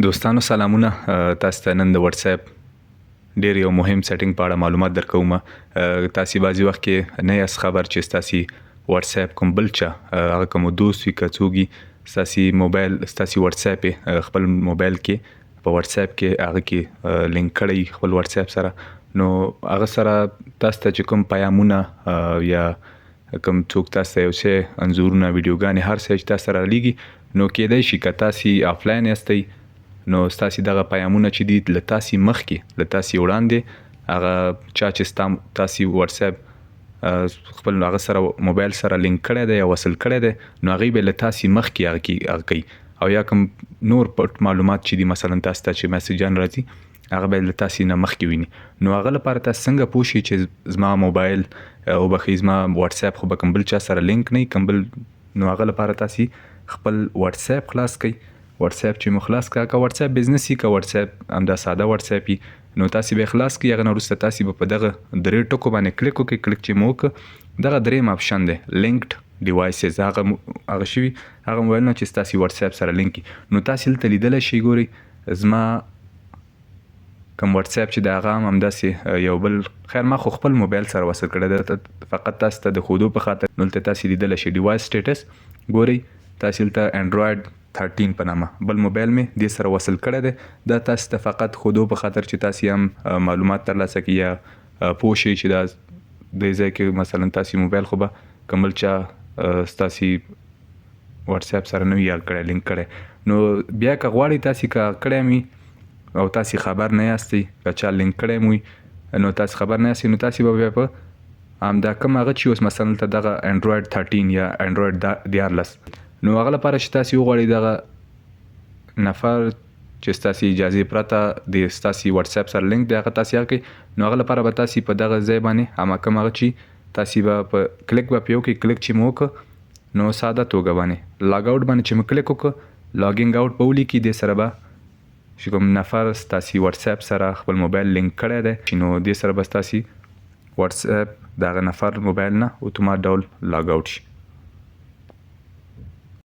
دوستانو سلامونه. تاسو ته نن د واتس اپ ډیر یو مهم سیټینګ په اړه معلومات درکوم. تاسو بعضی وخت کې نه یاست خبر چې تاسو واتس اپ کوم بل چا هغه کوم دوست وي کڅوږي تاسو موبایل تاسو واتس اپ خپل موبایل کې په واتس اپ کې هغه کې لینک کړی خپل واتس اپ سره، نو هغه سره تاسو ته چې کوم پیغامونه یا کوم څوک تاسو یو څه انزورونه ویډیوګانې هر څه چې تاسو سره لګي، نو کېدای شي که تاسو آفلاین یاستئ نو تاسو دغه پیغامونه چې دي له تاسو مخکې له تاسو وړاندې هغه چا چې تاسو واتس اپ خپل هغه سره موبایل سره لینک کړی دی یا وصل کړی دی، نو هغه به له تاسو مخکې هغه کوي، او یا کوم نور پټ معلومات چې دي مثلا تاسو ته چې میسجان راځي هغه به له تاسو نه مخکې ویني. نو هغه لپاره تاسو څنګه پوه شئ چې زما موبایل او بخې زما واتس اپ خو به کوم بل چا سره لینک نه کوم بل، نو هغه لپاره تاسو خپل واتس اپ خلاص کړئ. واتس اپ چې مخلاص کا واتس اپ بزنسي کا واتس اپ همدا ساده واتس اپ نو تاسو به خلاص کی هغه وروسته تاسو په دغه درې ټکو باندې کلیک وکړئ. کلیک چې مو وکړ دغه دریم اپشن دی لینکډ ډیوایسز، هغه شوی هغه موبایل نه چې تاسو واتس اپ سره لینک نو تاسو ته لیدل شي. ګوري زما کوم واتس اپ چې دا هغه همداسې یو بل خیر ما خو خپل موبایل سره وصل کړی دی، فقط تاسو ته د خودو په خاطر نو تاسو لیدل شي ډیوایس سټیټس. ګوري تاسو ته انډراید 13 په نامه بل موبایل می د سره وصل کړی دی، دا تاسو ته فقط خودو په خاطر چې تاسو هم معلومات ترلاسه کړئ یا پوه شئ چې دا د ځای کې مثلا تاسو موبایل خو به کومل چا تاسو واتس اپ سره نو یاد کړی لینک کړی، نو بیا که غواړئ تاسو کا کړی می او تاسو خبر نه یاستئ که چا لینک کړی مو نو تاسو خبر نه یاستئ، نو تاسو به په دا کوم هغه چې اوس مثلا ته دغه انډراید 13 یا انډراید 14 نو هغه لپاره چې تاسو وغواړئ دغه نفر چې تاسو اجازه پرته د تاسو واتس اپ سره لینک دی هغه تاسو یې کوي، نو هغه لپاره به تاسو په دغه ځای باندې هم کوم هغه چې تاسو به په کلیک به پیو کې کلیک چې مو وکړ نو ساده توګه باندې لاګ آوټ باندې چې مو کلیک وکړ لاګینګ آوټ په ولیکي د سره به چې کوم نفر تاسو واتس اپ سره خپل موبایل لینک کړی دی نو د سره به تاسو واتس اپ دغه نفر موبایل نه اتومات ډول لاګ آوټ شي.